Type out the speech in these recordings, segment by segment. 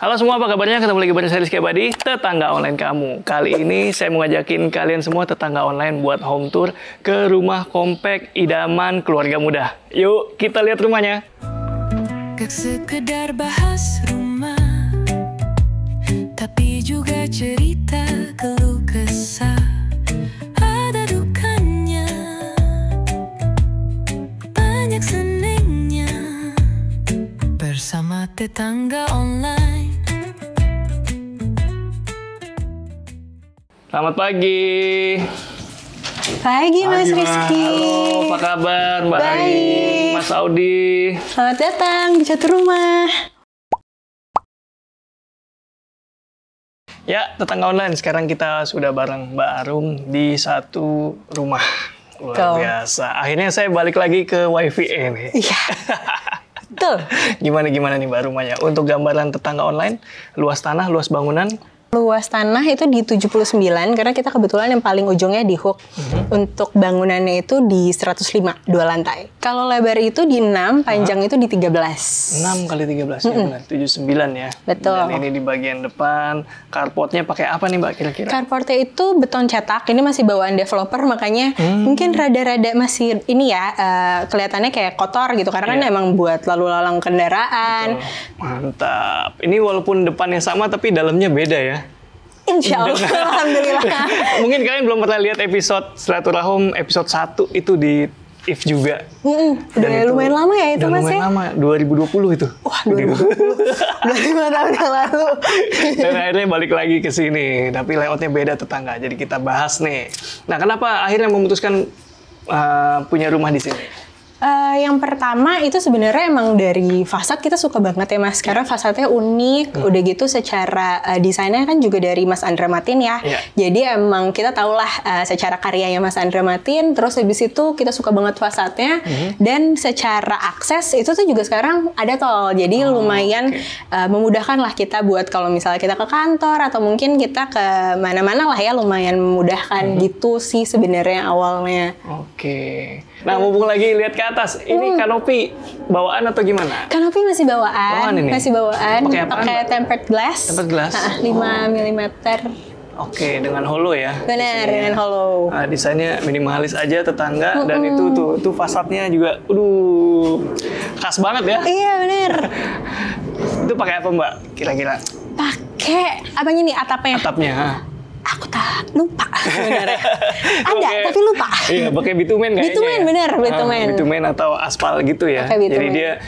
Halo semua, apa kabarnya? Ketemu lagi bareng saya Rizky Abadi, tetangga online kamu. Kali ini saya mau ngajakin kalian semua tetangga online buat home tour ke rumah kompak idaman keluarga muda. Yuk, kita lihat rumahnya. Gak sekedar bahas rumah, tapi juga cerita keluh kesah. Ada dukanya, banyak senengnya, bersama tetangga online. Selamat pagi. Pagi Mas Rizky. Halo, apa kabar Mbak Ari? Baik. Mas Audi. Selamat datang di satu rumah. Ya, tetangga online. Sekarang kita sudah bareng Mbak Arum di satu rumah. Luar biasa. Akhirnya saya balik lagi ke WiFi nih. Iya. Betul. Gimana nih Mbak rumahnya? Untuk gambaran tetangga online, luas tanah, luas bangunan. Luas tanah itu di 79 karena kita kebetulan yang paling ujungnya di Hook. Untuk bangunannya itu di 105, 2 lantai. Kalau lebar itu di 6, panjang itu di 13. 6 kali 13 ya benar, 79 ya. Betul. Dan ini di bagian depan, carportnya pakai apa nih Mbak kira-kira? Carportnya itu beton cetak, ini masih bawaan developer makanya mungkin rada-rada masih ini ya kelihatannya kayak kotor gitu karena kan emang buat lalu lalang kendaraan. Betul. Mantap. Ini walaupun depannya sama tapi dalamnya beda ya. Insya Allah, alhamdulillah. Mungkin kalian belum pernah lihat episode Silaturahim episode 1 itu di If juga. Udah lumayan lama ya itu Mas ya? Lumayan lama, 2020 itu. Wah, 2020. Udah 5 tahun yang lalu. Dan akhirnya balik lagi ke sini. Tapi layoutnya beda tetangga. Jadi kita bahas nih. Nah, kenapa akhirnya memutuskan punya rumah di sini? Yang pertama itu sebenarnya emang dari fasad kita suka banget ya Mas. Karena fasadnya unik. Udah gitu secara desainnya kan juga dari Mas Andra Matin ya. Jadi emang kita tahulah secara karyanya Mas Andra Matin. Terus habis itu kita suka banget fasadnya. Dan secara akses itu tuh juga sekarang ada tol. Jadi lumayan memudahkan lah kita buat kalau misalnya kita ke kantor atau mungkin kita ke mana-mana lah ya, lumayan memudahkan gitu sih sebenarnya awalnya. Oke. Nah, mumpung lagi lihat ke atas, ini kanopi bawaan atau gimana? Kanopi masih bawaan ini? Masih bawaan. Pakai tempered glass. Tempered glass. 5 mm. Oke, dengan hollow ya. Benar, dengan hollow. Nah, desainnya minimalis aja tetangga dan itu fasadnya juga khas banget ya. Iya, benar. Itu pakai apa Mbak kira-kira? Pakai apanya nih atapnya? Atapnya. Aku tak lupa sebenarnya. Ada tapi lupa. Iya, pakai bitumen kayaknya. Bitumen ya? bener, bitumen. Bitumen atau aspal gitu ya. Jadi dia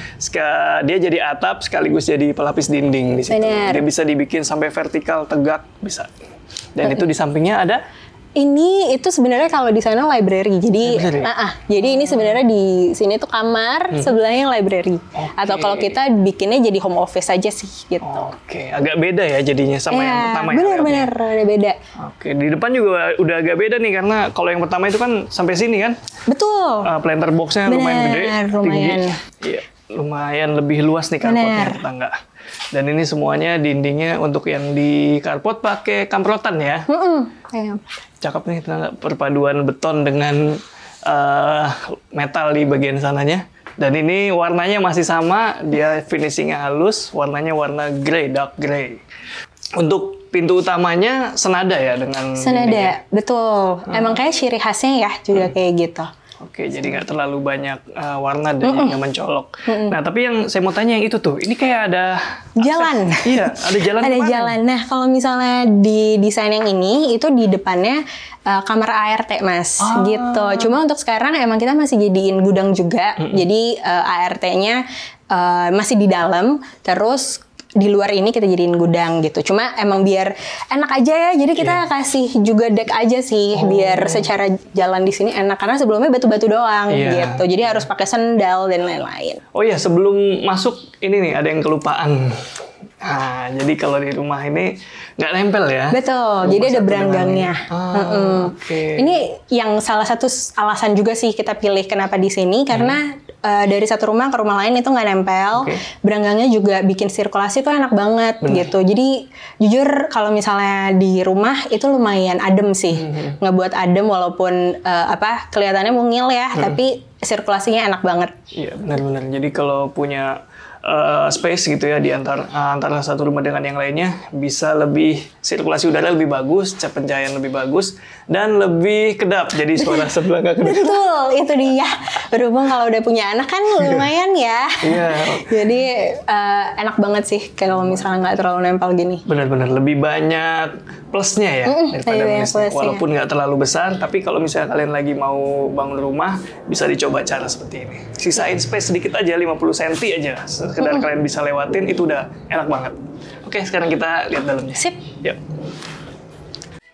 jadi atap sekaligus jadi pelapis dinding di situ. Bener. Dia bisa dibikin sampai vertikal tegak bisa. Dan itu di sampingnya ada ini itu sebenarnya kalau di sana library. Jadi jadi ini sebenarnya di sini tuh kamar, sebelahnya library. Atau kalau kita bikinnya jadi home office aja sih gitu. Oke, agak beda ya jadinya sama yang pertama ya. Benar-benar ada beda. Oke, di depan juga udah agak beda nih karena kalau yang pertama itu kan sampai sini kan. Betul. Planter box-nya lumayan gede, lumayan. Iya, lumayan lebih luas nih carportnya tetangga. Dan ini semuanya dindingnya untuk yang di carport pakai kamprotan ya. Cakep nih tetangga, perpaduan beton dengan metal di bagian sananya. Dan ini warnanya masih sama, dia finishingnya halus, warnanya warna grey, dark grey. Untuk pintu utamanya senada ya dengan senada, betul. Emang kayak ciri khasnya ya juga kayak gitu. Oke, jadi nggak terlalu banyak warna dan yang mencolok. Nah, tapi yang saya mau tanya yang itu tuh, ini kayak ada jalan. Iya, ada jalan. Ada jalan. Nah, kalau misalnya di desain yang ini, itu di depannya kamar ART, Mas. Gitu. Cuma untuk sekarang emang kita masih jadiin gudang juga. Jadi ART-nya masih di dalam. Terus di luar ini kita jadiin gudang gitu. Cuma emang biar enak aja ya. Jadi kita kasih juga deck aja sih biar secara jalan di sini enak karena sebelumnya batu-batu doang gitu. Jadi harus pakai sendal dan lain-lain. Oh iya, sebelum masuk ini nih ada yang kelupaan. Nah, jadi kalau di rumah ini nggak nempel ya? Betul, jadi ada beranggangnya. Ini yang salah satu alasan juga sih kita pilih kenapa di sini karena dari satu rumah ke rumah lain itu nggak nempel. Beranggangnya juga bikin sirkulasi tuh enak banget gitu. Jadi jujur kalau misalnya di rumah itu lumayan adem sih, ngebuat adem walaupun kelihatannya mungil ya, tapi sirkulasinya enak banget. Iya benar-benar. Jadi kalau punya space gitu ya di antara satu rumah dengan yang lainnya, bisa lebih sirkulasi udara lebih bagus, pencahayaan lebih bagus, dan lebih kedap. Jadi suara sebelah nggak kedap. Betul, itu dia. Berhubung kalau udah punya anak kan lumayan ya. Iya. Jadi enak banget sih kalau misalnya nggak terlalu nempel gini. Benar-benar lebih banyak plusnya ya daripada banyak minusnya. plusnya. Walaupun nggak terlalu besar, tapi kalau misalnya kalian lagi mau bangun rumah, bisa dicoba cara seperti ini. Sisain space sedikit aja, 50 cm aja. Sekedar kalian bisa lewatin, itu udah enak banget. Oke, sekarang kita lihat dalamnya. Sip. Yuk.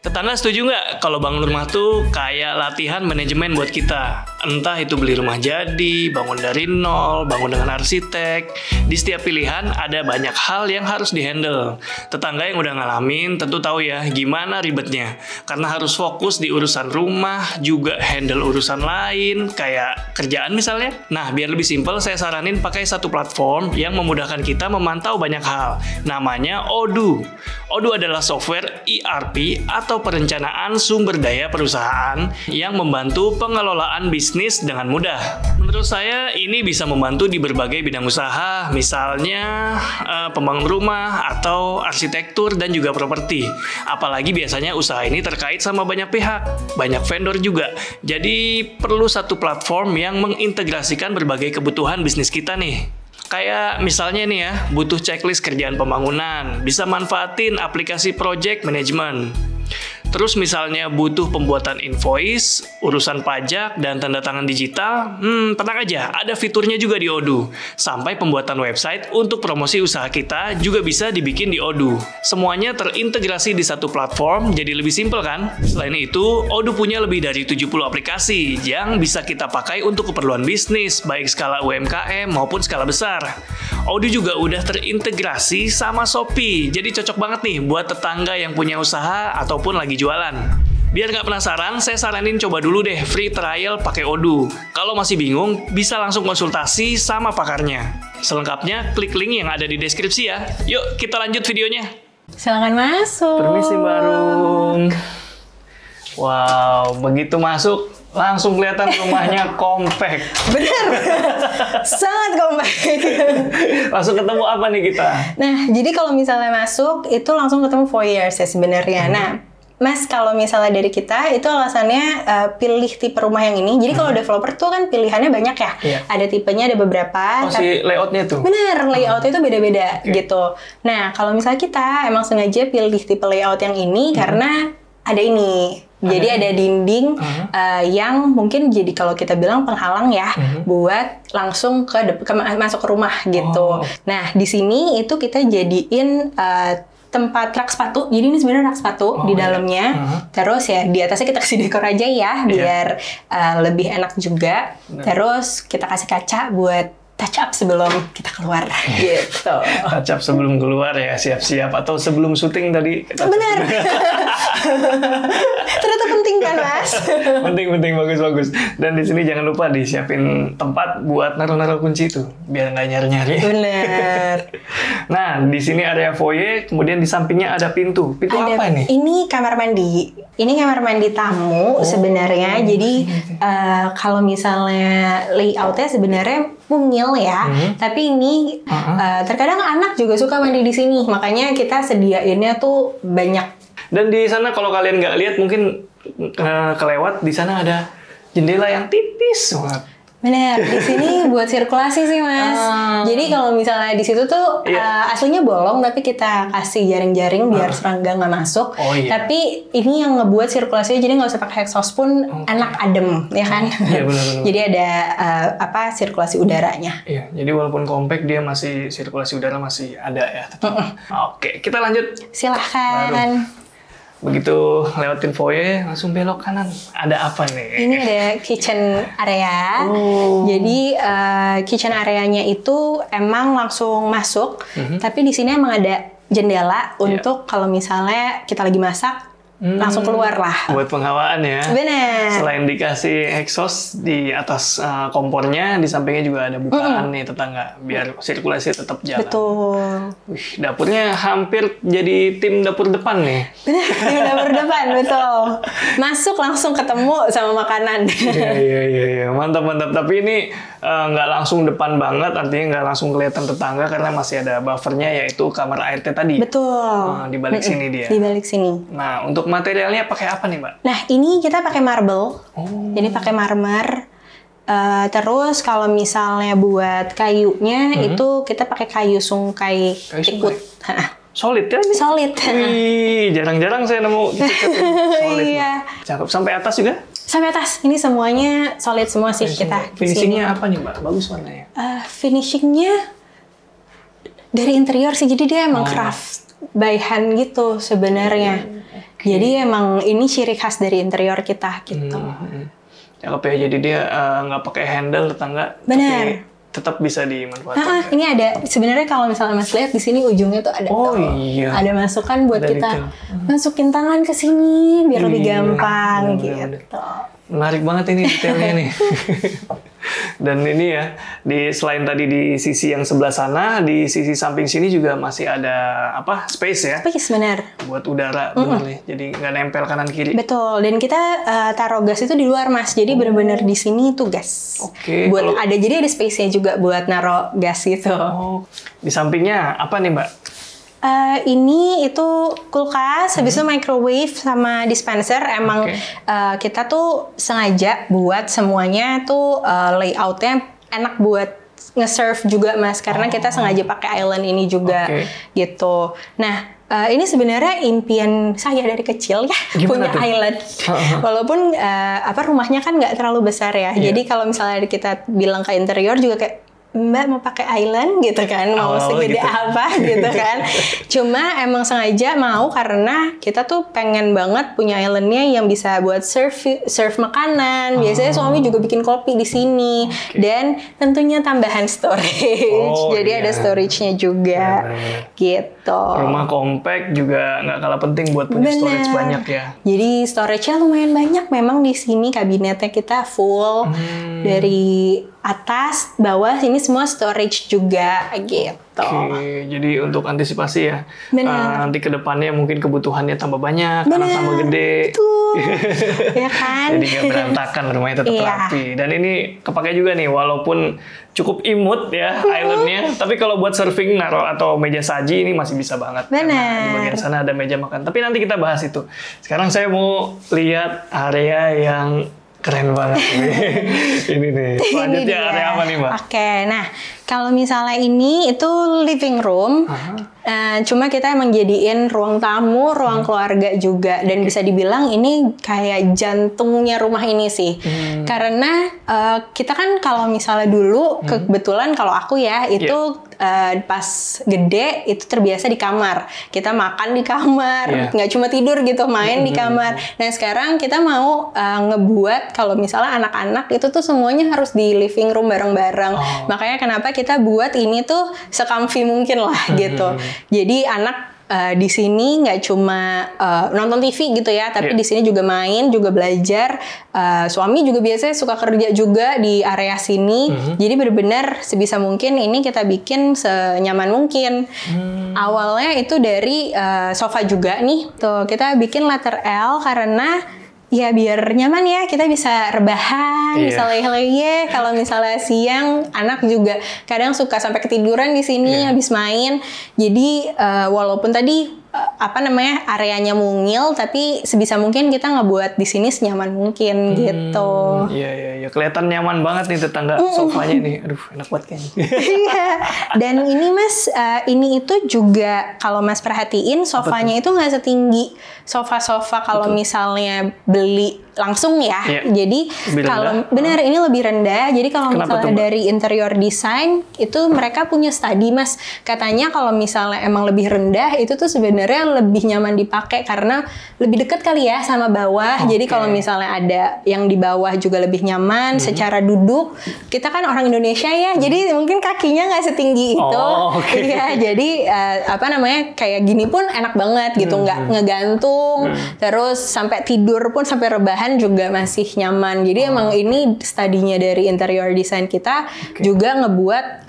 Tetangga setuju nggak kalau bangun rumah tuh kayak latihan manajemen buat kita? Entah itu beli rumah jadi, bangun dari nol, bangun dengan arsitek. Di setiap pilihan ada banyak hal yang harus dihandle. Tetangga yang udah ngalamin tentu tahu ya gimana ribetnya. Karena harus fokus di urusan rumah, juga handle urusan lain, kayak kerjaan misalnya. Nah, biar lebih simpel, saya saranin pakai satu platform yang memudahkan kita memantau banyak hal. Namanya Odoo. Odoo adalah software ERP atau perencanaan sumber daya perusahaan yang membantu pengelolaan bisnis dengan mudah. Menurut saya ini bisa membantu di berbagai bidang usaha, misalnya pembangun rumah atau arsitektur dan juga properti. Apalagi biasanya usaha ini terkait sama banyak pihak, banyak vendor juga. Jadi perlu satu platform yang mengintegrasikan berbagai kebutuhan bisnis kita nih. Kayak misalnya nih ya, butuh checklist kerjaan pembangunan, bisa manfaatin aplikasi project management. Terus misalnya butuh pembuatan invoice, urusan pajak, dan tanda tangan digital, tenang aja, ada fiturnya juga di Odoo. Sampai pembuatan website untuk promosi usaha kita juga bisa dibikin di Odoo. Semuanya terintegrasi di satu platform, jadi lebih simpel kan? Selain itu, Odoo punya lebih dari 70 aplikasi yang bisa kita pakai untuk keperluan bisnis, baik skala UMKM maupun skala besar. Odoo juga udah terintegrasi sama Shopee, jadi cocok banget nih buat tetangga yang punya usaha ataupun lagi jualan. Biar nggak penasaran, saya saranin coba dulu deh free trial pakai Odoo. Kalau masih bingung, bisa langsung konsultasi sama pakarnya. Selengkapnya, klik link yang ada di deskripsi ya. Yuk, kita lanjut videonya. Silakan masuk. Permisi Mbak Rum. Wow, begitu masuk, langsung kelihatan rumahnya kompak. Bener, sangat kompak. Langsung ketemu apa nih kita? Nah, jadi kalau misalnya masuk, itu langsung ketemu foyer ya sebenarnya. Nah, Mas, kalau misalnya dari kita, itu alasannya pilih tipe rumah yang ini. Jadi kalau developer tuh kan pilihannya banyak ya. Iya. Ada tipenya, ada beberapa. Oh, si layoutnya tuh? Bener, layoutnya itu beda-beda gitu. Nah, kalau misalnya kita emang sengaja pilih tipe layout yang ini karena ada ini. Jadi ada dinding yang mungkin jadi kalau kita bilang penghalang ya buat langsung masuk ke rumah gitu. Nah, di sini itu kita jadiin tempat rak sepatu. Jadi ini sebenarnya rak sepatu di dalamnya. Terus ya di atasnya kita kasih dekor aja ya biar lebih enak juga. Terus kita kasih kaca buat touch up sebelum kita keluar gitu. Touch up sebelum keluar ya, siap-siap atau sebelum syuting tadi. Benar. Ternyata penting kan, Mas? Penting, bagus. Dan di sini jangan lupa disiapin tempat buat naruh-naruh kunci itu, biar nggak nyari-nyari. Bener. Nah, di sini area foyer, kemudian di sampingnya ada pintu. Pintu apa ini? Ini kamar mandi. Ini kamar mandi tamu sebenarnya. Jadi kalau misalnya layoutnya sebenarnya mungil ya, tapi ini terkadang anak juga suka mandi di sini. Makanya kita sediainnya tuh banyak. Dan di sana kalau kalian nggak lihat mungkin kelewat, di sana ada jendela yang tipis banget. Bener, di sini buat sirkulasi sih Mas. Jadi kalau misalnya di situ tuh aslinya bolong, tapi kita kasih jaring-jaring biar serangga nggak masuk. Tapi ini yang ngebuat sirkulasinya jadi nggak usah pakai exhaust pun enak adem, ya kan? Iya benar-benar. Jadi ada sirkulasi udaranya. Iya, jadi walaupun compact dia masih sirkulasi udara masih ada ya. Oke, kita lanjut. Silahkan. Begitu lewatin foyer, langsung belok kanan. Ada apa nih? Ini ada kitchen area. Jadi kitchen areanya itu emang langsung masuk. Tapi di sini emang ada jendela untuk kalau misalnya kita lagi masak, langsung keluar lah. Buat penghawaan ya. Bener. Selain dikasih exhaust di atas kompornya, di sampingnya juga ada bukaan nih tetangga, biar sirkulasi tetap jalan. Betul. Wih, dapurnya hampir jadi tim dapur depan nih. Bener, tim dapur depan, betul. Masuk langsung ketemu sama makanan. Iya. Mantap. Tapi ini nggak langsung depan banget, artinya nggak langsung kelihatan tetangga karena masih ada buffernya, yaitu kamar ART tadi. Betul. Di balik sini dia. Di balik sini. Nah, untuk materialnya pakai apa nih, Mbak? Nah, ini kita pakai marble. Jadi pakai marmer. Terus kalau misalnya buat kayunya itu kita pakai kayu sungkai tikut. Solid ya ini? Solid. Wih, jarang-jarang saya nemu solid. Iya. Cakep. Sampai atas juga? Sampai atas. Ini semuanya solid semua sih kita. Finishingnya apa nih, Mbak? Bagus warnanya? Finishingnya dari interior sih. Jadi dia emang craft by hand gitu sebenarnya. Jadi emang ini ciri khas dari interior kita gitu. Cakep ya, jadi dia nggak pakai handle tetangga. Benar. Tapi tetap bisa dimanfaatkan. Ini ada sebenarnya kalau misalnya Mas lihat di sini ujungnya tuh ada. Iya. Ada masukan buat Ada kita detail. masukin tangan ke sini biar lebih Iya, gampang bener-bener. gitu. Menarik banget ini detailnya nih. Dan ini ya, selain tadi di sisi yang sebelah sana, di sisi samping sini juga masih ada space ya, Space benar. buat udara, bener nih. Jadi nggak nempel kanan kiri. Betul. Dan kita taruh gas itu di luar Mas. Jadi benar-benar di sini tuh gas. Oke, Buat kalau- jadi ada space-nya juga buat naruh gas gitu. Oh, di sampingnya apa nih, Mbak? Ini itu kulkas, habis itu microwave sama dispenser. Emang Oke. kita tuh sengaja buat semuanya tuh layoutnya enak buat nge-serve juga Mas, karena kita sengaja pakai island ini juga gitu. Nah, ini sebenarnya impian saya dari kecil ya. Gimana punya tuh? island. Walaupun rumahnya kan nggak terlalu besar ya. Iya. Jadi kalau misalnya kita bilang ke interior juga kayak Mbak mau pakai island gitu kan, mau Awal-awal segede gitu. apa gitu kan. Cuma emang sengaja mau karena kita tuh pengen banget punya islandnya yang bisa buat serve makanan. Biasanya suami juga bikin kopi di sini. Dan tentunya tambahan storage. Jadi ada storage-nya juga. Benar-benar. Gitu. Rumah compact juga nggak kalah penting buat punya storage Bener. banyak ya. Jadi storage-nya lumayan banyak memang di sini, kabinetnya kita full dari atas, bawah, sini semua storage juga gitu. Oke, jadi untuk antisipasi ya, Benar. nanti ke depannya mungkin kebutuhannya tambah banyak, anak tambah gede. Betul. Ya kan? Jadi nggak berantakan, rumahnya tetap Iya. rapi. Dan ini kepake juga nih, walaupun cukup imut ya islandnya, tapi kalau buat surfing naruh atau meja saji ini masih bisa banget. Karena Benar. di bagian sana ada meja makan. Tapi nanti kita bahas itu. Sekarang saya mau lihat area yang keren banget. Ini nih. Selanjutnya Ini dia. area apa nih, Mbak? Oke, nah kalau misalnya ini itu living room, cuma kita emang jadiin ruang tamu, ruang keluarga juga, dan bisa dibilang ini kayak jantungnya rumah ini sih, karena kita kan kalau misalnya dulu kebetulan kalau aku ya itu pas gede itu terbiasa di kamar, kita makan di kamar, nggak cuma tidur gitu, main di kamar. Nah sekarang kita mau ngebuat kalau misalnya anak-anak itu tuh semuanya harus di living room bareng-bareng. Makanya kenapa kita buat ini tuh se-comfy mungkin lah gitu. Jadi anak di sini nggak cuma nonton TV gitu ya, tapi di sini juga main, juga belajar. Suami juga biasanya suka kerja juga di area sini. Jadi benar-benar sebisa mungkin ini kita bikin senyaman mungkin. Awalnya itu dari sofa juga nih. Tuh, kita bikin letter L karena ya biar nyaman ya, kita bisa rebahan, bisa leyeh-leyeh. Kalau misalnya siang, anak juga kadang suka sampai ketiduran di sini habis main. Jadi walaupun tadi areanya mungil, tapi sebisa mungkin kita ngebuat di sini senyaman mungkin gitu. Iya. Kelihatan nyaman banget nih tetangga sofanya nih. Aduh, enak banget kayaknya. Iya. Dan ini Mas, ini itu juga kalau Mas perhatiin sofanya itu nggak setinggi sofa-sofa kalau misalnya beli langsung ya. Jadi kalau benar ini lebih rendah. Jadi kalau misalnya dari interior design itu mereka punya studi Mas. Katanya kalau misalnya emang lebih rendah itu tuh sebenarnya lebih nyaman dipakai karena lebih dekat kali ya sama bawah. Jadi kalau misalnya ada yang di bawah juga lebih nyaman. nyaman. Secara duduk, kita kan orang Indonesia ya, jadi mungkin kakinya nggak setinggi itu. Iya, jadi kayak gini pun enak banget gitu, nggak ngegantung. Terus sampai tidur pun, sampai rebahan juga masih nyaman. Jadi emang ini studinya dari interior design kita juga ngebuat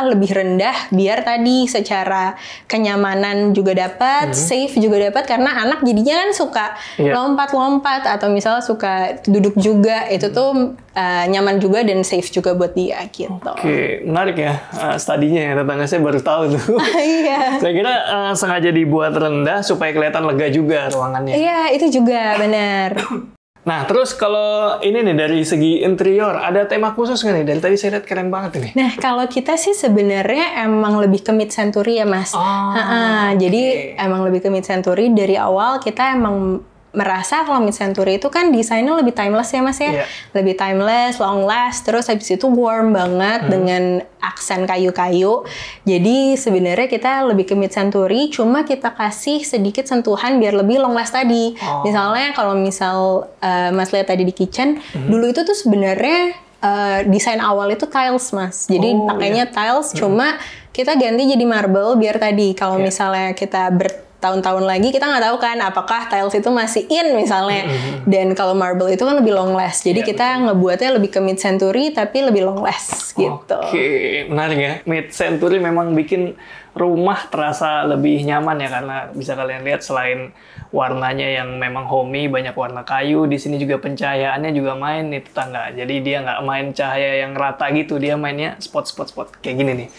lebih rendah, biar tadi secara kenyamanan juga dapat, safe juga dapat, karena anak jadinya kan suka lompat-lompat atau misalnya suka duduk juga, itu tuh nyaman juga dan safe juga buat dia gitu. Oke, menarik ya studinya ya, tetangga saya baru tahu tuh. Iya. Saya kira sengaja dibuat rendah supaya kelihatan lega juga ruangannya. Iya, itu juga benar. Nah, terus kalau ini nih dari segi interior, ada tema khusus nggak nih? Dari tadi saya lihat keren banget ini. Nah, kalau kita sih sebenarnya emang lebih ke mid-century ya, Mas. Jadi emang lebih ke mid-century. Dari awal kita emang merasa kalau mid-century itu kan desainnya lebih timeless ya, Mas ya. Lebih timeless, long last, terus habis itu warm banget dengan aksen kayu-kayu. Jadi sebenarnya kita lebih ke mid-century, cuma kita kasih sedikit sentuhan biar lebih long last tadi. Misalnya kalau Mas lihat tadi di kitchen, dulu itu tuh sebenarnya desain awal itu tiles, Mas. Jadi pakainya tiles, cuma kita ganti jadi marble biar tadi kalau misalnya kita tahun-tahun lagi kita nggak tahu kan apakah tiles itu masih in misalnya, dan kalau marble itu kan lebih long last, jadi kita ngebuatnya lebih ke mid century tapi lebih long last gitu. Oke, menarik ya. Mid century memang bikin rumah terasa lebih nyaman ya, karena bisa kalian lihat selain warnanya yang memang homey, banyak warna kayu, di sini juga pencahayaannya juga main nih tetangga. Jadi dia nggak main cahaya yang rata gitu, dia mainnya spot kayak gini nih.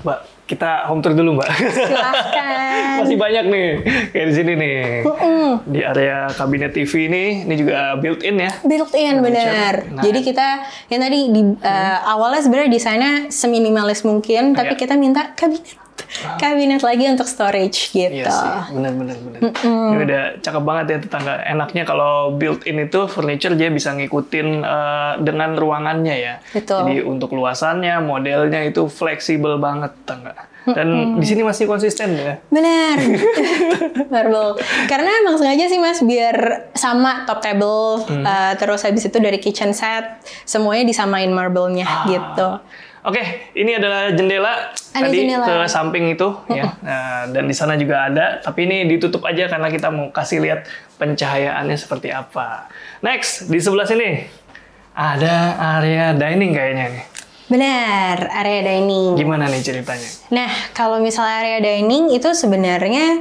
Mbak, kita home tour dulu, Mbak. Silahkan. Masih banyak nih, kayak di sini nih. Di area kabinet TV ini juga built-in ya. Built-in, benar. Nah. Jadi kita, yang tadi awalnya sebenarnya desainnya seminimalis mungkin, tapi kita minta kabinet lagi untuk storage gitu. Iya sih, benar. Ini udah cakep banget ya tetangga. Enaknya kalau built-in itu furniture dia bisa ngikutin dengan ruangannya ya. Betul. Jadi untuk luasannya, modelnya itu fleksibel banget tetangga. Dan di sini masih konsisten ya. Benar. Marble. Karena emang sengaja sih, Mas, biar sama top table, terus habis itu dari kitchen set, semuanya disamain marble-nya gitu. Oke, ini adalah jendela ke samping itu ya. Nah, dan di sana juga ada, tapi ini ditutup aja karena kita mau kasih lihat pencahayaannya seperti apa. Next, di sebelah sini ada area dining kayaknya nih. Benar, area dining. Gimana nih ceritanya? Nah, kalau misalnya area dining itu sebenarnya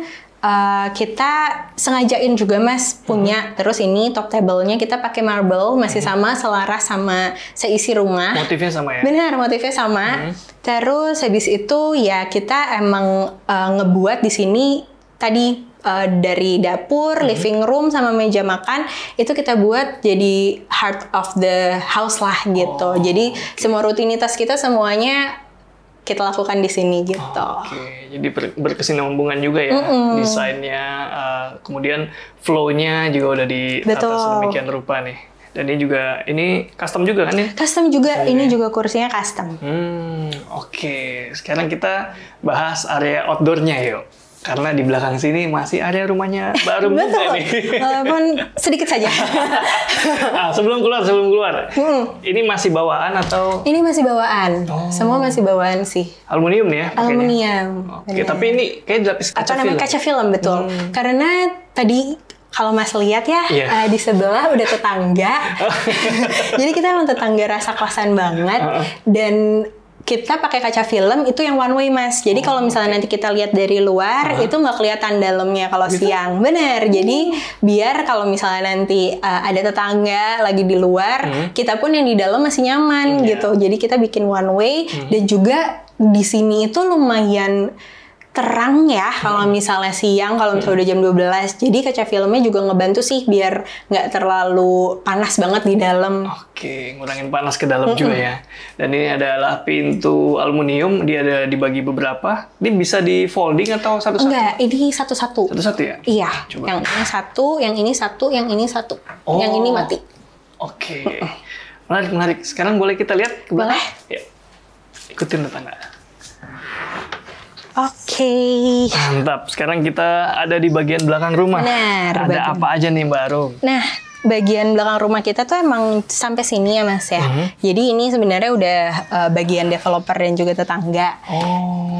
kita sengajain juga, Mas, punya. Terus ini top table-nya kita pakai marble, masih sama, selaras sama seisi rumah. Motifnya sama ya? Benar, motifnya sama. Terus habis itu ya kita emang ngebuat di sini tadi dari dapur, living room, sama meja makan itu kita buat jadi heart of the house lah gitu. Jadi semua rutinitas kita semuanya kita lakukan di sini gitu. Oke, jadi berkesinambungan juga ya desainnya, kemudian flow-nya juga udah diatur sedemikian rupa nih. Dan ini custom juga kan ya? Custom juga, ini juga kursinya custom. Oke. Sekarang kita bahas area outdoor-nya yuk. Karena di belakang sini masih ada rumahnya baru juga nih. Walaupun sedikit saja. Sebelum keluar. Ini masih bawaan atau? Ini masih bawaan. Semua masih bawaan sih. Aluminium nih ya? Aluminium. Oke, tapi ini kayak lapis kaca film. Kaca film, betul. Karena tadi kalau Mas lihat ya, di sebelah udah tetangga. Jadi kita emang tetangga rasa kosan banget. Dan kita pakai kaca film itu yang one way, Mas. Jadi kalau misalnya nanti kita lihat dari luar itu nggak kelihatan dalamnya kalau siang. Bener. Jadi biar kalau misalnya nanti ada tetangga lagi di luar, kita pun yang di dalam masih nyaman gitu. Jadi kita bikin one way dan juga di sini itu lumayan terang ya kalau misalnya siang, kalau misalnya udah jam 12. Jadi kaca filmnya juga ngebantu sih biar nggak terlalu panas banget di dalam. Oke, ngurangin panas ke dalam juga ya. Dan ini adalah pintu aluminium, dia ada dibagi beberapa. Ini bisa di folding atau satu-satu? Enggak, ini satu-satu. Satu-satu ya? Iya. Coba. Yang ini satu, yang ini satu, yang ini satu. Yang ini mati. Oke. Menarik. Sekarang boleh kita lihat ke belakang? Boleh. Ya. Ikutin tetangga. Oke. Mantap. Sekarang kita ada di bagian belakang rumah. Benar. Ada apa aja nih, Mbak Arum? Nah, bagian belakang rumah kita tuh emang sampai sini ya Mas ya. Jadi ini sebenarnya udah bagian developer dan juga tetangga.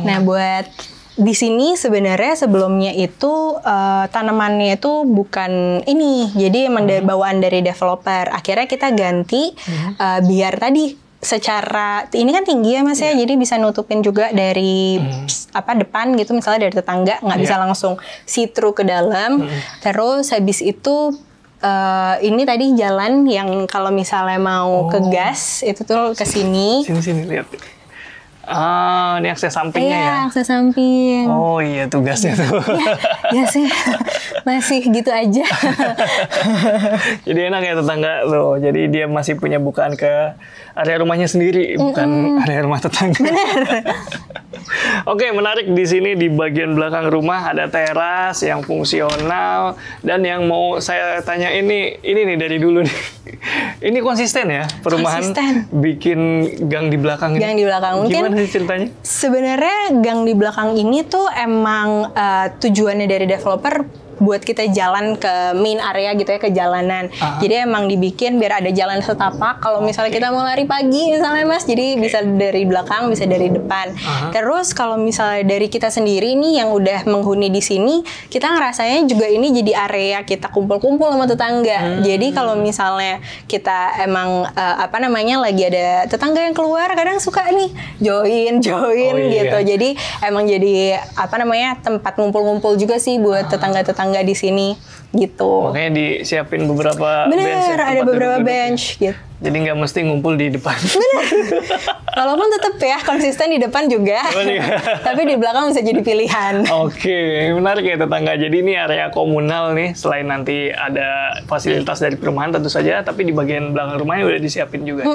Nah buat di sini sebenarnya sebelumnya itu tanamannya itu bukan ini, jadi emang dari bawaan dari developer. Akhirnya kita ganti biar tadi secara ini kan tinggi ya Mas ya, jadi bisa nutupin juga dari depan gitu, misalnya dari tetangga nggak bisa langsung see through ke dalam. Terus habis itu ini tadi jalan yang kalau misalnya mau ke gas itu tuh ke sini. Sini lihat. Ini akses sampingnya ya? Iya, akses samping. Oh iya, tugasnya tuh. Ya sih, masih gitu aja. Jadi enak ya tetangga loh. Jadi dia masih punya bukaan ke area rumahnya sendiri, bukan area rumah tetangga. Benar. Oke, menarik di sini di bagian belakang rumah ada teras yang fungsional, dan yang mau saya tanya ini nih dari dulu nih. Ini konsisten ya perumahan bikin gang di belakang ini. Gang di belakang mungkin. Gimana sih ceritanya? Sebenarnya gang di belakang ini tuh emang tujuannya dari developer buat kita jalan ke main area gitu ya, ke jalanan. Jadi emang dibikin biar ada jalan setapak. Kalau misalnya kita mau lari pagi misalnya Mas, jadi bisa dari belakang, bisa dari depan. Terus kalau misalnya dari kita sendiri nih yang udah menghuni di sini, kita ngerasanya juga ini jadi area kita kumpul-kumpul sama tetangga. Jadi kalau misalnya kita emang lagi ada tetangga yang keluar, kadang suka nih join gitu. Jadi emang jadi tempat ngumpul-ngumpul juga sih buat tetangga-tetangga di sini gitu. Makanya disiapin beberapa bench. Bener, ada beberapa bench gitu. Jadi nggak mesti ngumpul di depan. Bener. Walaupun tetap ya konsisten di depan juga. Tapi di belakang bisa jadi pilihan. Oke, menarik ya tetangga. Jadi ini area komunal nih. Selain nanti ada fasilitas dari perumahan tentu saja, tapi di bagian belakang rumahnya udah disiapin juga.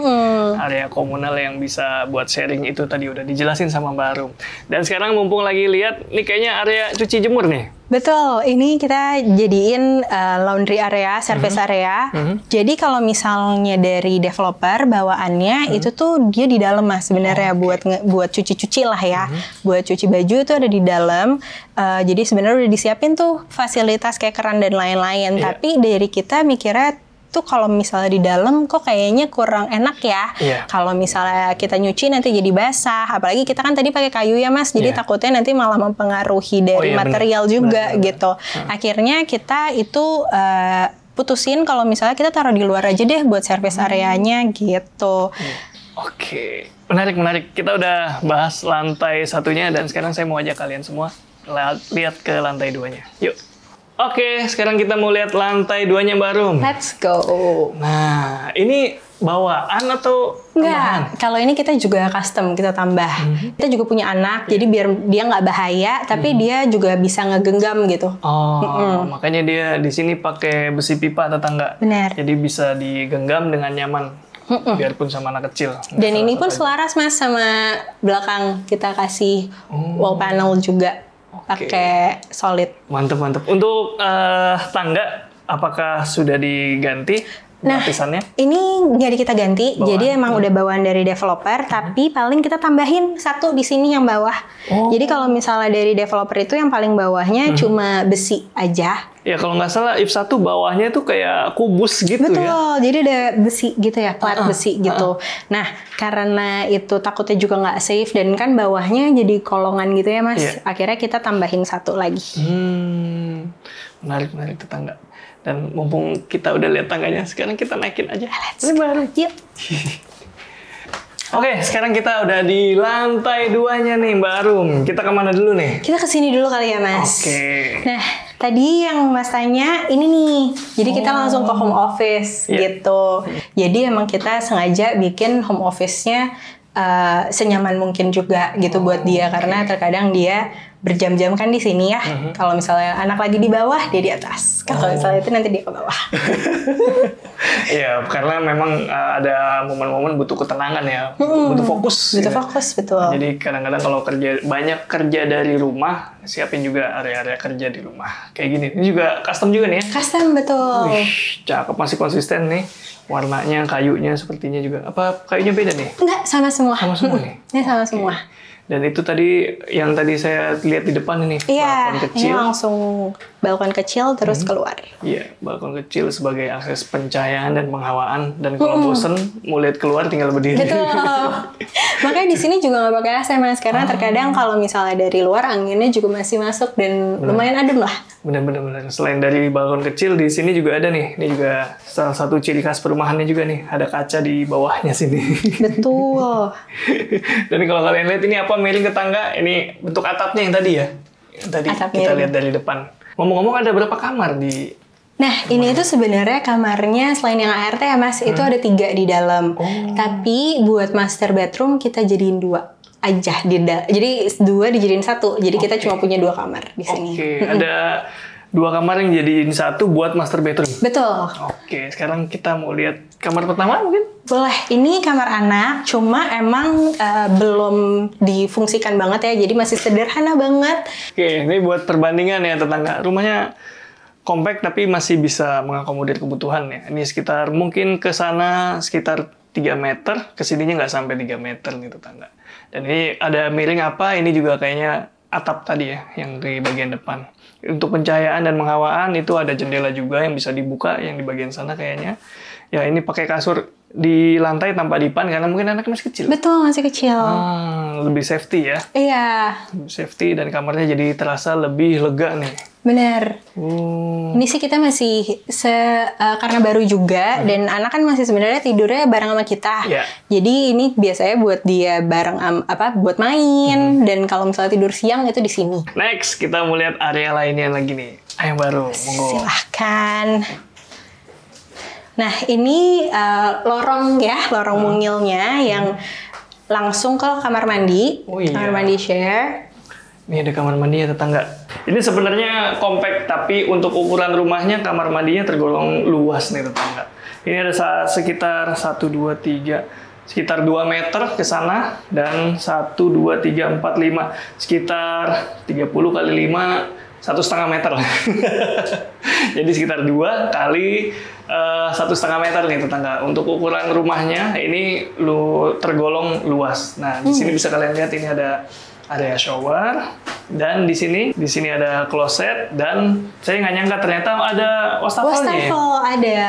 Area komunal yang bisa buat sharing itu tadi udah dijelasin sama Mbak Arum. Dan sekarang mumpung lagi lihat, nih kayaknya area cuci jemur nih. Betul, ini kita jadiin laundry area, service area. Jadi kalau misalnya dari developer bawaannya itu tuh dia di dalam Mas sebenarnya buat cuci-cuci lah ya. Buat cuci baju itu ada di dalam. Jadi sebenarnya udah disiapin tuh fasilitas kayak keran dan lain-lain. Tapi dari kita mikirnya tuh kalau misalnya di dalam kok kayaknya kurang enak ya. Kalau misalnya kita nyuci nanti jadi basah, apalagi kita kan tadi pakai kayu ya Mas, jadi takutnya nanti malah mempengaruhi dari material juga gitu. Akhirnya kita itu putusin kalau misalnya kita taruh di luar aja deh buat service areanya gitu. Oke, menarik. Kita udah bahas lantai satunya dan sekarang saya mau ajak kalian semua lihat ke lantai 2-nya. Yuk. Oke, sekarang kita mau lihat lantai 2-nya Mbak Rum. Let's go. Nah, ini bawaan atau enggak? Kalau ini kita juga custom, kita tambah. Kita juga punya anak, jadi biar dia nggak bahaya, tapi dia juga bisa ngegenggam gitu. Makanya dia di sini pakai besi pipa tetangga. Benar. Jadi bisa digenggam dengan nyaman. Biarpun sama anak kecil. Dan ini pun selaras Mas sama belakang, kita kasih wall panel juga. Pakai solid. Mantep. Untuk tangga, apakah sudah diganti lapisannya? Ini nggak kita ganti. Jadi emang udah bawaan dari developer, tapi paling kita tambahin satu di sini yang bawah. Jadi kalau misalnya dari developer itu yang paling bawahnya cuma besi aja. Ya kalau nggak salah IP1 bawahnya tuh kayak kubus gitu. Betul, ya. Jadi ada besi gitu ya, plat besi gitu. Nah, karena itu takutnya juga nggak safe dan kan bawahnya jadi kolongan gitu ya Mas. Akhirnya kita tambahin satu lagi. Menarik tetangga. Dan mumpung kita udah lihat tangganya, sekarang kita naikin aja. Let's go. Yuk. Oke, sekarang kita udah di lantai 2-nya nih Mbak Arum. Kita kemana dulu nih? Kita kesini dulu kali ya Mas. Oke. Nah, tadi yang Mas tanya ini nih. Jadi kita langsung ke home office gitu. Jadi emang kita sengaja bikin home office-nya senyaman mungkin juga gitu buat dia. Karena terkadang dia berjam-jam kan di sini ya. Kalau misalnya anak lagi di bawah, dia di atas. Kalau misalnya itu nanti dia ke bawah. Iya, karena memang ada momen-momen butuh ketenangan ya, butuh fokus. Butuh fokus, betul. Jadi kadang-kadang kalau banyak kerja dari rumah, siapin juga area-area kerja di rumah. Kayak gini. Ini juga custom juga nih ya? Custom, betul. Wih, cakep, masih konsisten nih. Warnanya, kayunya sepertinya juga. Apa kayunya beda nih? Enggak, sama semua. Sama semua nih? Ini sama semua. Dan itu tadi yang tadi saya lihat di depan ini, Iya, balkon ini kecil. langsung balkon kecil terus keluar. Iya, balkon kecil sebagai akses pencahayaan dan penghawaan. Dan kalau bosen mau lihat keluar tinggal berdiri. Betul. Makanya di sini juga nggak pakai AC Mas, karena terkadang kalau misalnya dari luar anginnya juga masih masuk dan lumayan adem lah. Benar-benar. Selain dari balkon kecil, di sini juga ada nih. Ini juga salah satu ciri khas perumahannya juga nih. Ada kaca di bawahnya sini. Betul. Dan kalau kalian lihat ini apa miring ke tangga, ini bentuk atapnya yang tadi ya. Yang tadi Atap kita miring. lihat dari depan. Ngomong-ngomong ada berapa kamar di... Nah, ini itu sebenarnya kamarnya selain yang ART ya Mas, itu ada 3 di dalam. Tapi buat master bedroom kita jadiin 2 aja jadi 2 dijadiin 1. Jadi kita cuma punya 2 kamar di sini. Oke, ada 2 kamar yang jadiin 1 buat master bedroom. Betul. Oke, sekarang kita mau lihat kamar pertama mungkin? Boleh. Ini kamar anak, cuma emang belum difungsikan banget ya. Jadi masih sederhana banget. Oke, ini buat perbandingan ya tetangga. Rumahnya kompak tapi masih bisa mengakomodir kebutuhan ya. Ini sekitar mungkin ke sana sekitar 3 meter, ke sininya nggak sampai 3 meter nih tetangga. Dan ini ada miring apa, ini juga kayaknya atap tadi ya, yang di bagian depan. Untuk pencahayaan dan penghawaan itu ada jendela juga yang bisa dibuka, yang di bagian sana kayaknya. Ya ini pakai kasur di lantai tanpa dipan karena mungkin anaknya masih kecil. Betul, masih kecil. Lebih safety ya. Iya, Lebih safety dan kamarnya jadi terasa lebih lega nih. bener. Ini sih kita masih karena baru juga dan anak kan masih sebenarnya tidurnya bareng sama kita. Iya. Jadi ini biasanya buat dia bareng buat main dan kalau misalnya tidur siang itu di sini. Next, kita mau lihat area lainnya lagi nih. Yang baru, monggo. Silahkan. Nah, ini lorong mungilnya yang langsung ke kamar mandi. Oh iya. Kamar mandi share. Ini ada kamar mandi ya tetangga. Ini sebenarnya compact, tapi untuk ukuran rumahnya kamar mandinya tergolong luas nih tetangga. Ini ada sekitar 1, 2, 3, sekitar 2 meter ke sana, dan 1, 2, 3, 4, 5, sekitar 30 kali 5, 1,5 meter. Jadi sekitar 2 kali 1,5 meter nih tetangga. Untuk ukuran rumahnya ini tergolong luas. Nah, di sini bisa kalian lihat ini ada area shower, dan di sini ada kloset, dan saya nggak nyangka ternyata ada wastafelnya. Wastafel ada.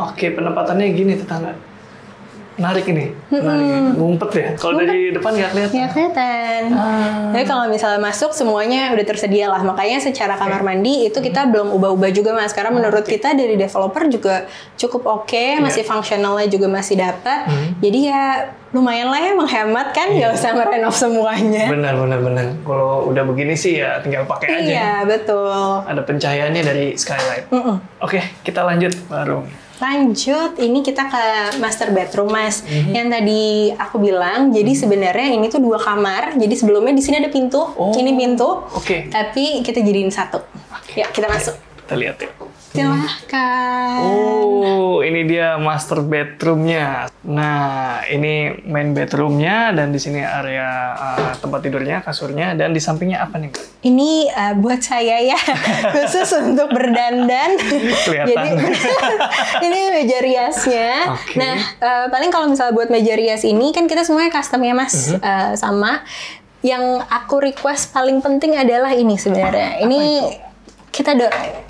Oke, penempatannya gini tetangga. Menarik ini, menarik. Ngumpet ya. Kalau dari depan nggak kelihatan. Ya kelihatan. Tapi kalau misalnya masuk semuanya udah tersedia lah. Makanya secara kamar mandi itu kita belum ubah-ubah juga Mas. Karena menurut kita dari developer juga cukup oke, masih fungsionalnya juga masih dapat. Jadi ya lumayan lah ya menghemat kan, nggak usah merenov semuanya. Benar. Kalau udah begini sih ya tinggal pakai aja. Iya betul. Ada pencahayaannya dari skylight. Oke, kita lanjut baru. Lanjut, ini kita ke master bedroom Mas. Yang tadi aku bilang, jadi sebenarnya ini tuh 2 kamar. Jadi sebelumnya di sini ada pintu, ini pintu. Oke. Tapi kita jadiin 1. Ya, kita masuk. Kita lihat ya. Silahkan. Oh, ini dia master bedroomnya. Nah, ini main bedroomnya, dan di sini area tempat tidurnya, kasurnya, dan di sampingnya apa nih? Ini buat saya ya, khusus untuk berdandan. Kelihatan. Jadi ini meja riasnya. Oke. Nah, paling kalau misalnya buat meja rias ini kan kita semuanya custom ya Mas, sama. Yang aku request paling penting adalah ini sebenarnya. Ini kita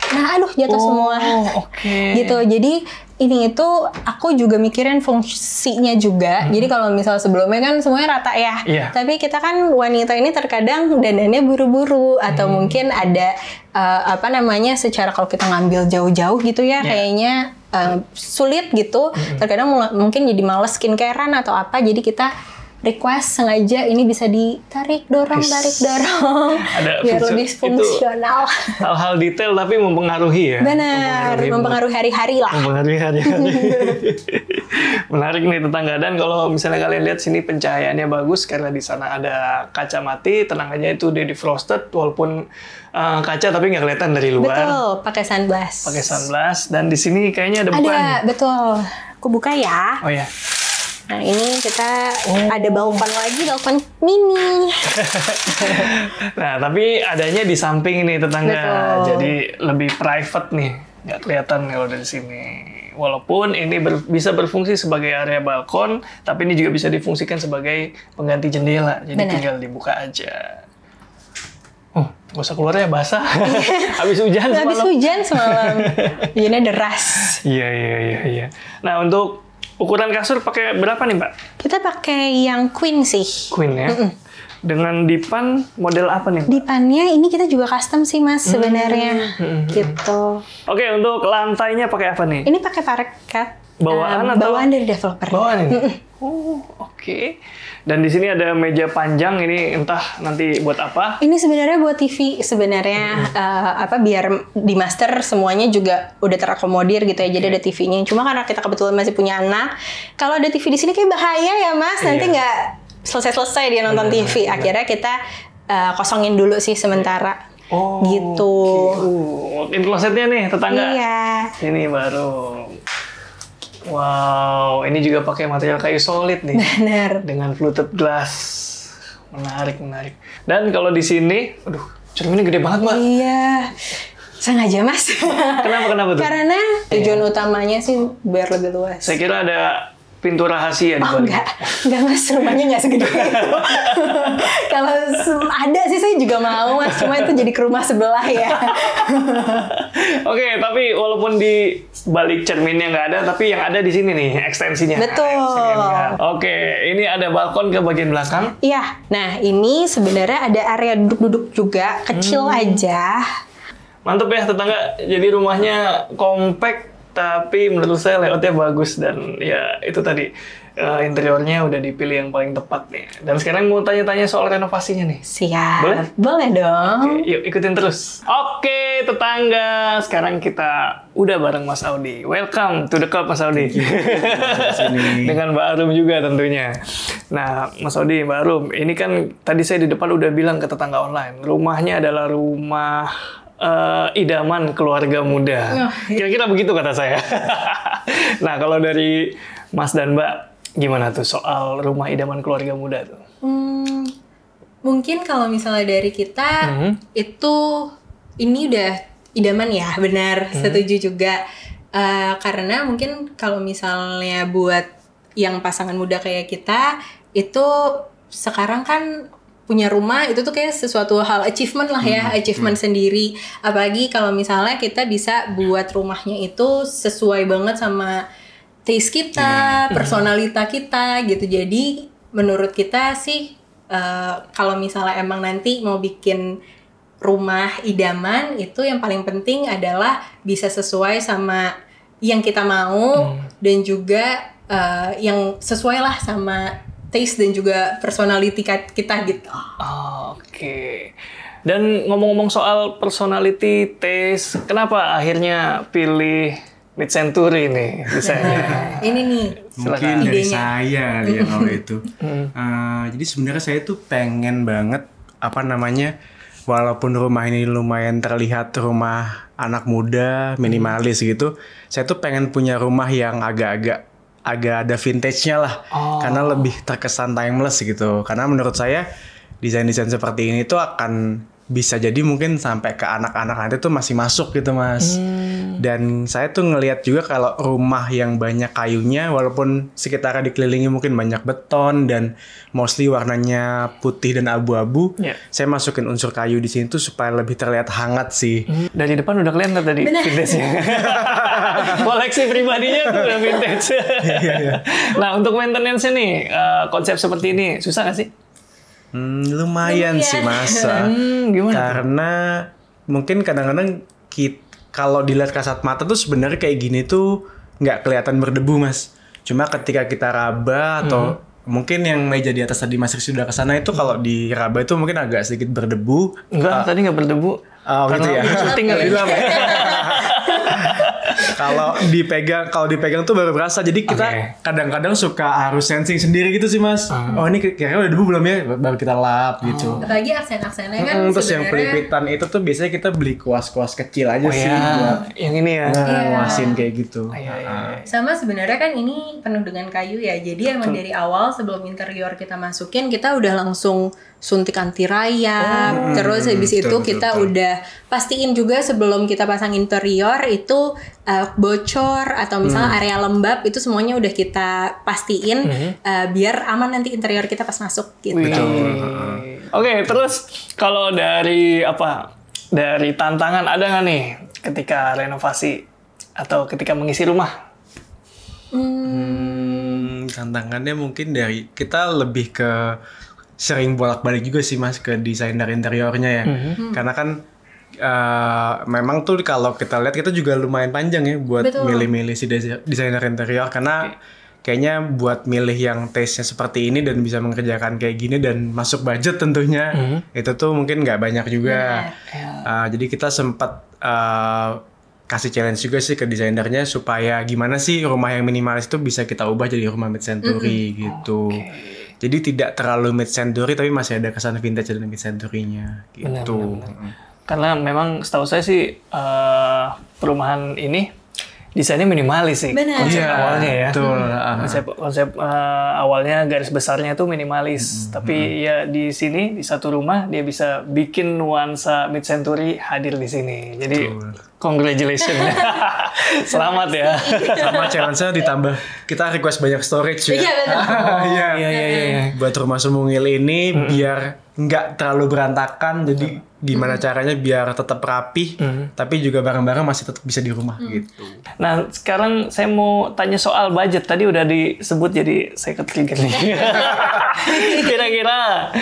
nah aduh jatuh semua. Oke. Gitu. Jadi ini itu aku juga mikirin fungsinya juga. Jadi kalau misal sebelumnya kan semuanya rata ya. Iya. Tapi kita kan wanita ini terkadang dandannya buru-buru atau mungkin ada secara kalau kita ngambil jauh-jauh gitu ya kayaknya sulit gitu. Terkadang mungkin jadi males skincarean atau apa. Jadi kita request sengaja ini bisa ditarik dorong. Ada biar fungsi- lebih fungsional. Hal-hal detail tapi mempengaruhi ya. Benar, mempengaruhi hari-hari lah. Mempengaruhi hari-hari. Menarik nih tetangga, dan kalau misalnya kalian lihat sini pencahayaannya bagus karena di sana ada kaca mati, tenang aja itu udah defrosted walaupun kaca tapi nggak kelihatan dari luar. Betul, pakai sunblast. Pakai sunblast, dan di sini kayaknya ada bukaan. Ada, betul. Aku buka ya. Oh ya. Nah ini kita ada balkon lagi, balkon mini. Nah, tapi adanya di samping ini tetangga. Betul. Jadi lebih private nih. nggak kelihatan kalau dari sini. Walaupun ini bisa berfungsi sebagai area balkon, tapi ini juga bisa difungsikan sebagai pengganti jendela. Jadi tinggal dibuka aja. Oh, gak usah keluar ya, basah. Habis hujan semalam. Habis hujan semalam. Hujannya deras. Iya. Nah, untuk ukuran kasur pakai berapa nih, Mbak? Kita pakai yang queen sih. Queen ya. Dengan dipan model apa nih, Mbak? Dipannya ini kita juga custom sih, Mas, sebenarnya. Gitu. Oke, untuk lantainya pakai apa nih? Ini pakai parket. Bawaan atau? Bawaan dari developer. Bawaan ini? Oh, oke. Dan di sini ada meja panjang, ini entah nanti buat apa? Ini sebenarnya buat TV sebenarnya biar di master semuanya juga udah terakomodir gitu ya. Jadi ada TV-nya. Cuma karena kita kebetulan masih punya anak, kalau ada TV di sini kayak bahaya ya, Mas. Nanti nggak selesai dia nonton TV. Akhirnya kita kosongin dulu sih sementara. Oh, gitu. Walk-in closetnya nih, tetangga. Iya. Ini baru. Wow, ini juga pakai material kayu solid nih. Benar. Dengan fluted glass. Menarik. Dan kalau di sini, aduh, cerminnya gede banget, Mbak. Iya. Sengaja, Mas. Kenapa tuh? Karena tujuan utamanya sih biar lebih luas. Saya kira ada pintu rahasia di balik. Enggak, Mas, rumahnya nggak segede itu. Kalau ada sih saya juga mau, Mas, cuma itu jadi ke rumah sebelah ya. Oke, tapi walaupun di balik cerminnya nggak ada, tapi yang ada di sini nih ekstensinya. Betul. Oke, ini ada balkon ke bagian belakang. Iya, nah ini sebenarnya ada area duduk-duduk juga, kecil aja. Mantep ya tetangga, jadi rumahnya compact. Tapi menurut saya layoutnya bagus dan ya itu tadi interiornya udah dipilih yang paling tepat nih. Dan sekarang mau tanya-tanya soal renovasinya nih. Siap. Boleh? Boleh dong. Oke, yuk ikutin terus. Oke tetangga, sekarang kita udah bareng Mas Audi. Welcome to the club Mas Audi. Dengan Mbak Arum juga tentunya. Nah Mas Audi, Mbak Arum, ini kan tadi saya di depan udah bilang ke tetangga online, rumahnya adalah rumah idaman keluarga muda. Kira-kira begitu kata saya. Nah, kalau dari Mas dan Mbak, gimana tuh soal rumah idaman keluarga muda tuh? Mungkin kalau misalnya dari kita, itu ini udah idaman ya, benar, setuju juga. Karena mungkin kalau misalnya buat yang pasangan muda kayak kita, itu sekarang kan punya rumah itu tuh kayak sesuatu hal achievement lah ya, achievement sendiri. Apalagi kalau misalnya kita bisa buat rumahnya itu sesuai banget sama taste kita, personalita kita gitu. Jadi menurut kita sih kalau misalnya emang nanti mau bikin rumah idaman, itu yang paling penting adalah bisa sesuai sama yang kita mau dan juga yang sesuai lah sama taste dan juga personality kita gitu. Oke. Dan ngomong-ngomong soal personality, taste, kenapa akhirnya pilih mid-century nih desainnya? Ini nih. Mungkin dari saya ya kalau itu. Jadi sebenarnya saya tuh pengen banget walaupun rumah ini lumayan terlihat rumah anak muda, minimalis gitu, saya tuh pengen punya rumah yang agak ada vintage-nya lah. Karena lebih terkesan timeless gitu. Karena menurut saya desain-desain seperti ini tuh akan bisa jadi mungkin sampai ke anak-anak nanti tuh masih masuk gitu, Mas. Dan saya tuh ngelihat juga kalau rumah yang banyak kayunya, walaupun sekitarnya dikelilingi mungkin banyak beton dan mostly warnanya putih dan abu-abu, saya masukin unsur kayu di sini tuh supaya lebih terlihat hangat sih. Dari depan udah kelihatan tadi vintage-nya. Koleksi pribadinya tuh udah vintage. Nah, untuk maintenance-nya nih, konsep seperti ini susah nggak sih? Lumayan sih, Mas. Gimana? Karena mungkin kadang-kadang kalau dilihat kasat mata tuh sebenarnya kayak gini tuh nggak kelihatan berdebu, Mas. Cuma ketika kita raba atau mungkin yang meja di atas tadi Mas sudah kesana itu kalau diraba itu mungkin agak sedikit berdebu. Enggak, tadi nggak berdebu. Gitu ya. Syuting kali. Kalau dipegang tuh baru berasa. Jadi kita kadang-kadang suka harus sensing sendiri gitu sih, Mas. Oh ini kira-kira udah debu belum ya? Baru kita lap gitu. Apalagi aksen-aksennya kan terus yang pelipitan itu tuh biasanya kita beli kuas-kuas kecil aja sih buat yang ini ya. Nguasin kayak gitu. Sama sebenarnya kan ini penuh dengan kayu ya. Jadi emang dari awal sebelum interior kita masukin, kita udah langsung suntik anti rayap. Terus habis itu kita udah pastiin juga sebelum kita pasang interior itu bocor atau misalnya area lembab itu semuanya udah kita pastiin biar aman nanti interior kita pas masuk gitu. Oke, terus kalau dari tantangan ada nggak nih ketika renovasi atau ketika mengisi rumah? Tantangannya mungkin dari kita lebih ke sering bolak-balik juga sih Mas ke desainer interiornya ya. Karena kan memang tuh kalau kita lihat kita juga lumayan panjang ya buat milih-milih si desainer interior karena kayaknya buat milih yang taste-nya seperti ini dan bisa mengerjakan kayak gini dan masuk budget tentunya itu tuh mungkin nggak banyak juga. Jadi kita sempat kasih challenge juga sih ke desainernya supaya gimana sih rumah yang minimalis itu bisa kita ubah jadi rumah mid-century gitu. Jadi tidak terlalu mid-century tapi masih ada kesan vintage dan mid-century-nya gitu. Benar. Karena memang setahu saya sih perumahan ini desainnya minimalis sih. Konsep awalnya ya. Konsep awalnya garis besarnya itu minimalis. Tapi ya di sini di satu rumah dia bisa bikin nuansa mid-century hadir di sini. Jadi congratulations. Selamat ya. Sama challenge-nya ditambah kita request banyak storage ya. Iya betul. Iya. Buat rumah Sumungil ini biar nggak terlalu berantakan. Jadi gimana caranya biar tetap rapi tapi juga barang-barang masih tetap bisa di rumah gitu. Nah, sekarang saya mau tanya soal budget. Tadi udah disebut jadi saya ke-trigger nih. Kira-kira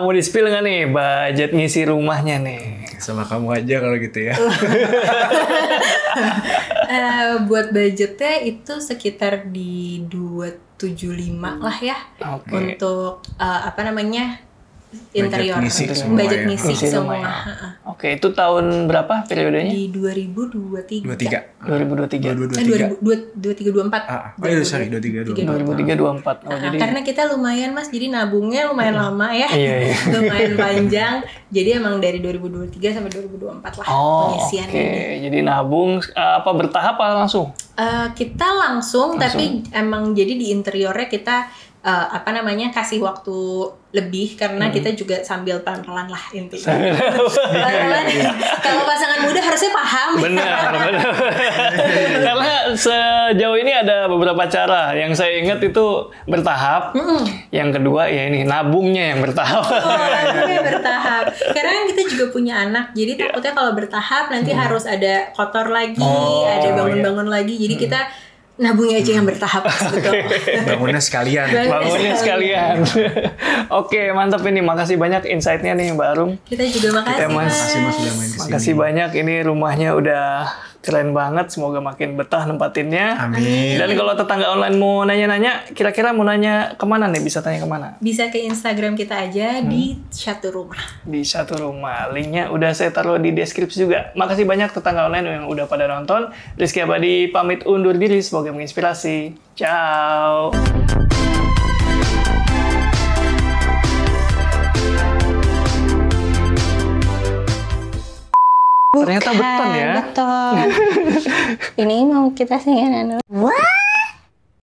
mau di-spill nggak nih budget ngisi rumahnya nih? Sama kamu aja kalau gitu ya. Buat budgetnya itu sekitar di 275 lah ya. Untuk interior, budget ngisi semua. Oke, itu tahun berapa periodenya? Di 2023. 2023. 23-24. Sorry, 23-24. Jadi karena kita lumayan Mas, jadi nabungnya lumayan lama ya. Lumayan panjang. Jadi emang dari 2023 sampai 2024 lah pengisian ini. Jadi nabung bertahap apa langsung? Kita langsung, tapi emang jadi di interiornya kita kasih waktu lebih karena kita juga sambil pelan-pelan lah intinya. Kalau pasangan muda harusnya paham. Benar. Karena sejauh ini ada beberapa cara. Yang saya ingat itu bertahap. Yang kedua ya ini nabungnya yang bertahap. Nabungnya bertahap. Karena kan kita juga punya anak, jadi takutnya kalau bertahap nanti harus ada kotor lagi, ada bangun-bangun lagi. Jadi kita nabungnya aja yang bertahap betul. Bangunnya sekalian. Oke, mantap ini. Makasih banyak insight-nya nih Mbak Arum. Kita juga makasih Mas. Makasih banyak. Ini rumahnya udah keren banget. Semoga makin betah nempatinnya. Amin. Dan kalau tetangga online mau nanya-nanya, kira-kira mau nanya kemana nih? Bisa tanya kemana? Bisa ke Instagram kita aja di Satu Rumah. Di Satu Rumah. Linknya udah saya taruh di deskripsi juga. Makasih banyak tetangga online yang udah pada nonton. Rizky Abadi pamit undur diri. Semoga menginspirasi. Ciao. Bukan, ternyata beton ya. Beton. Ini mau kita singin. Wah.